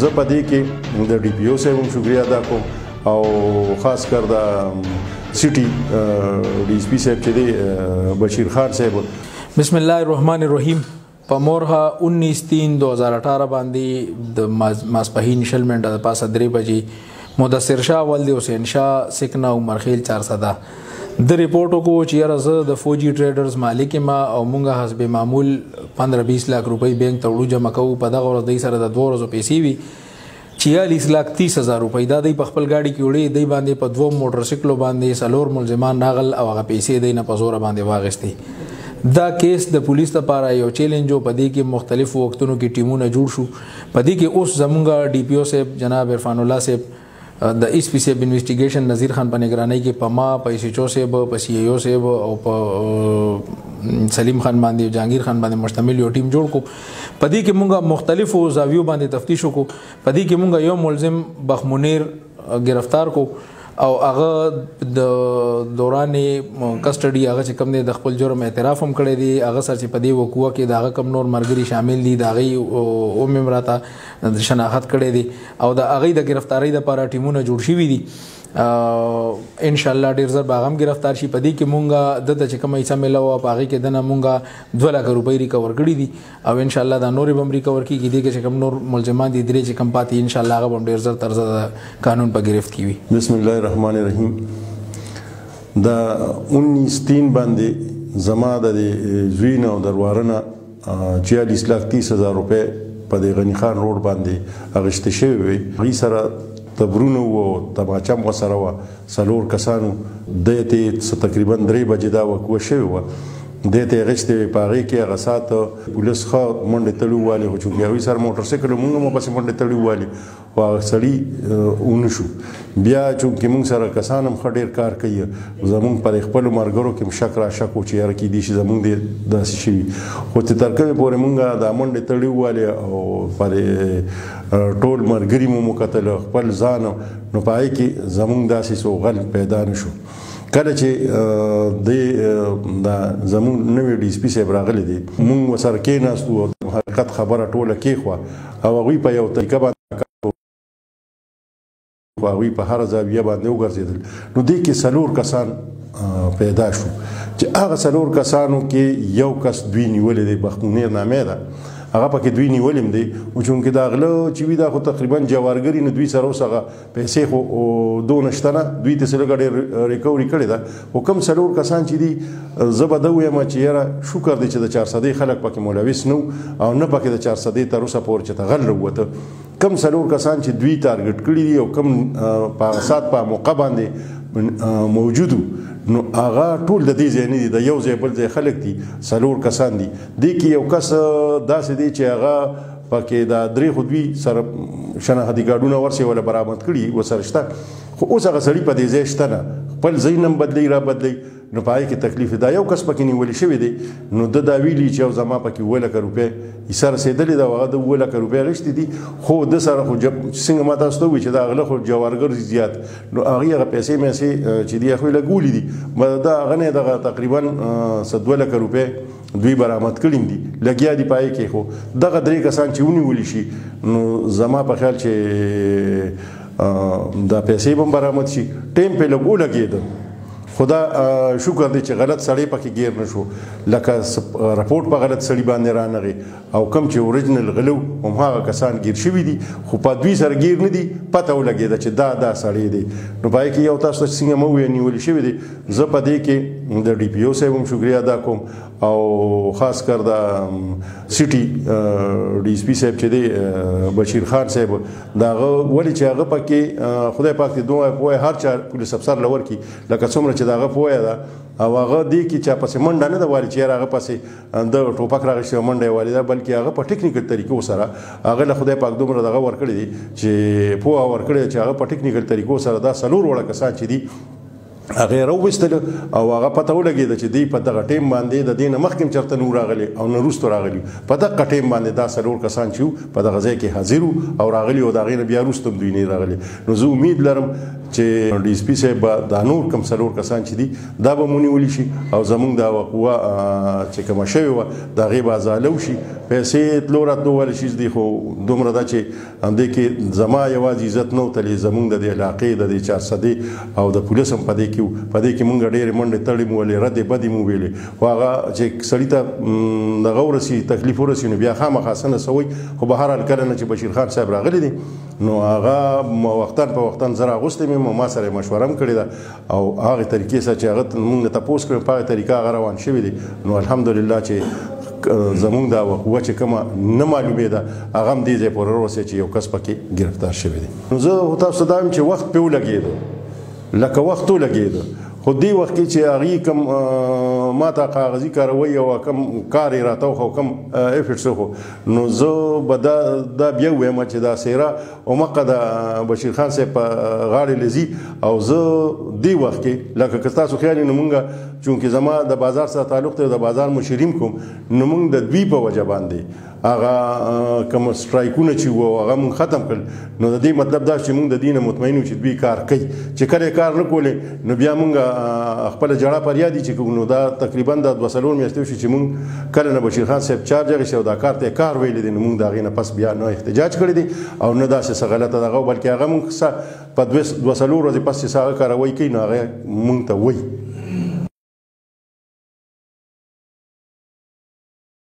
زه په دې کې د ډي پی او صاحب هم شکریه ادا کوم او خاص کر د سټي ډي اس پي صاحب چې دی بشیر خان صاحب. بسم الله الرحمن الرحیم. په مورها 19/3/2018 باندې د ماسپښین شل منټه د پاسه 3 بجې مدثر شاه ولد حسین شاه سکنا عمر خیل 400 د ریپورټ کو چې یاره زه د فوجي ټریډرز مالک ما او مونږه حسب معمول 15-20 لک روپۍ بینک ته وړو جمع کوو. په دغه ورځ دوی سره د 2 ورځو پیسې وي 46,30,000 روپۍ. دا دوی په خپل ګاډي کې وړي دوی باندې په 2 موټر سایکلو باندې څلور ملزمان راغل او هغه پیسې دوی نه په زوره باندې واغستې. دا کیس د پولیس لپاره یو چیلنج و. په دې کې مختلفو وختونو کې ټیمونه جوړ شو. په دې کې اوس زمونږ ډي پی او صاحب جناب عرفان الله صاحب د ایس پی صاحب انویسټیګیشن نذیر خان په نگرانی کې په ما په ایس ایچ او صاحب په سی ای او صاحب او په سلیم خان باندې جهانگیر خان باندې مشتمل یو ټیم جوړ کو. په دې کې مونږه مختلفو زاویو باندې تفتیش وکړو. په دې کې مونږه یو ملزم بخمنیر گرفتار کو او هغه د دوران کسټډي هغه چې کوم دی د خپل جرم اعتراف هم کړی دی. هغه سره چې په دې وقوعه کې د هغه کم نور مرګري شامل دي د هغې اوم هم راته شناخت کړی دی او د هغې د ګرفتارۍ دپاره ټیمونه جوړ شوي دي. انشاءالله ډېر زر به هغه هم ګرفتار شي. په دې کې مونږه دته چې کومه حصه میله وه په هغې کې دنه مونږه 2 لک روپۍ ریکور کړي دي او انشاءالله دا نورې به هم ریکور کېږي. دې کې چې کوم نور ملزمان دي 3 چې کوم پاتې انشاءالله هغه به هم ډېر زر تر زه د قانون په گرفت کې وي. بسم الله الرحمن الرحیم. دا 19/3 باندې زما د زوی نه او د وراره نه 46,30,000 روپۍ په د غني خان روډ باندې اخیستې شوې وې. هغې سره تبرونه و او تماچه هم ورسره وه. 4 کسانو دی ته تقریبا 3 بجې دا وقوعه شوې وه. دی ته یې اخیستې وې. په هغې کې هغه ساعت پولیس ښه منډې تړي ووالې خو چونکې هغوی سره موټر سایکل مونږ هم ورپسې منډې تړي ووالې خو هغه سړي ونه شو. بیا چونکې مونږ سره کسان هم ښه ډېر کار کوي زمونږ پر خپلو ملګرو کې هم شک را شک و چې یاره کیدای شي زمونږ دی داسې شوي خو چې تر کومې پورې مونږ دا منډې تړي ووالې او پر ټول ملګري مو وکتل خپل ځان نو په هغې کې زمونږ داسې څو غل پیدا نه شو. کله چې دا زمونږ نوی ډي اس پي صاحب راغلی دی مونږ ورسره کېناستو او د حقیقت خبره ټوله کېښوه او هغوی په یو طریقه باندې هغوی په هره زاویه باندې وګرځېدل. نو دې کې 4 کسان پیدا شو چې هغه 4 کسانو کې یو کس دوی نیولی دی بخمنیر نامې ده هغه پکې دوی نیولیم دی او چونکې دا غله چې وي دا خو تقریبا جوارګري نه دوی سره اوس هغه پیسې خو دونه شته نه دوی ته څه لږه ډېر ریکوري کړې ده خو کوم 4 کسان چې دي زه به ده ویم چې یاره شکر دی چې د 400 خلک پکې ملوث نه او نه پکې د 400 تر اوسه پورې چې ته غل راووته. کم 4 کسان چې دوی ټارګټ کړي دي او کم په هغه ساعت په موقع باندې موجود نو هغه ټول د دې ځای نه دي د یو ځای بل ځای خلک دي 4 کسان دي. دې کې یو کس داسې دی چې هغه پکې دا 3 خو دوی سره شناختی کارډونه ورسې ولا برآمد کړي ورسره شته خو اوس هغه سړي په دې ځای شته نه خپل ځای نه بدلی را بدلی نو په هغې کې تکلیف دا یو کس پکې نیولی شوی دی نو ده دا ویلي چې یو زما پکې 7 لکه روپۍ حصه رسېدلې ده او هغه د 7 لکه روپۍ اخیستې دي خو ده سره خو څنګه ما تاسو ته ووایي چې دا غله خو جوارګر زیات نو هغې هغه پیسې میسې چې دي هغوی لګولي دي دا هغه نه دغه تقریبا 2 لکه روپۍ دوی برآمد کړي دي لګیا دي په هغې کې خو دغه 3 کسان چې ونیولی شي نو زما په خیال چې دا پیسې به هم برآمد شي ټیم پې لږ ولګېده خدا شکر دی چې غلط سړی پکې گیر نه شو لکه رپورټ په غلط سړی باندې رانغی او کم چې اوریجنل غلو هم هغه کسان گیر شوي دي خو په دوی سره گیر نه دي پته ولګېده چې دا سړی دی نو په هغې کې یو تاسو ته څنګه مه ووایه نیولي شوي دي. زه په دې کې د ډي پی او صاحب هم شکریه ادا کوم او خاص کر د سټي ډي اس پي صاحب چې دی بشیر خان صاحب د هغه ولې چې هغه پکې خدای پاک دې دومره پوهه هر چا پولیس افسر له ورکړي لکه څومره چې د هغه پوهه ده او هغه دې کې چا پسې منډه نه ده والي چې یاره هغه پسې د ټوپک راغېستې او منډه یې والي ده بلکې هغه په ټکنیکل طریقو سره هغه له خدای پاک دومره دغه ورکړی دی چې پوهه ورکړې ده چې هغه په ټکنیکل طریقو سره دا 4 وړه کسان چې دي هغه راوویستل او هغه پته ولګېده چې دوی په دغه ټیم باندې د دې نه مخکې هم چېرته نه راغلي او نه وروستو راغلي په دغه ټیم باندې دا 4 کسان چې په دغه ځای کې حاضر او راغلي او د هغې نه بیا وروسته هم دوی نه راغلي. نو زه امید لرم چې ډي اس پي صاحب به دا نور کوم څلور کسان چې دي دا به ونیولی شي او زموږ دا قوه چې کومه شوې وه د هغې به ازاله وشي پیسې تلو راتلو ولی شي دي خو دومره ده چې همدې کې زما یوازې عزت نه وتلی زموږ د دې علاقې د دې چارسدې او د پولیس هم په دې کې وو په دې کې مونږ ډېرې منډې تړې مو ولې ردې بدې مو ویلې خو هغه چې سړي ته دغه ورسي تکلیف ورسي نو بیا خامخا څه نه سوی خو بهرحال کله نه چې بشیر خان صاحب راغلی دی نو هغه وختن په وختن زه راغوستی مې ما سره یې مشوره هم کړې ده او هغې طریقې سره چې هغه مونږ نه تپوس کړی په هغې طریقه هغه روان شوي دي نو الحمدلله چې زمونږ دا قوه چې کومه نه معلومېده هغه هم دې ځای پورې ورسېد چې یو کس پکې ګرفتار شوی دی نو زه تاسو ته دا وایم چې وخت پرې ولګېده لکه وخت ولګېده خو دې وخت کې چې هغې کوم ما ته کاغذي کاروي او کوم کار یې راته وښو کوم ایفټس وښو نو زه به دا بیا ووایم چې دا څېره عمقه د بشیر خان صاحب په غاړې لځي او زه دې وخت کې لکه که ستاسو خیال نو مونږ چونکې زما د بازار سره تعلق دی د بازار مشریم کوم نو مونږ د دوی په وجه باندې هغه کوم سټرایکونه چې وو هغه مونږ ختم کړل نو د دې مطلب دا چې مونږ د دې نه مطمئن یو چې دوی کار کوي چې کله کار نه کولې نو بیا مونږ خپله جړه فریاد چې کوو نو دا تقریبا د 2 میاشتې وشي چې مونږ کله نه بشیر خان صاحب چارج اخیستی او دا کار ته کار ویلی دی نو مونږ د هغې نه پس بیا نه احتجاج کړی دی او نه داسې څه غلطه دغه بلکې هغه مونږ په 2 ورځې پس چې څه هغه کاروی کوي نو هغه مونږ ته وایي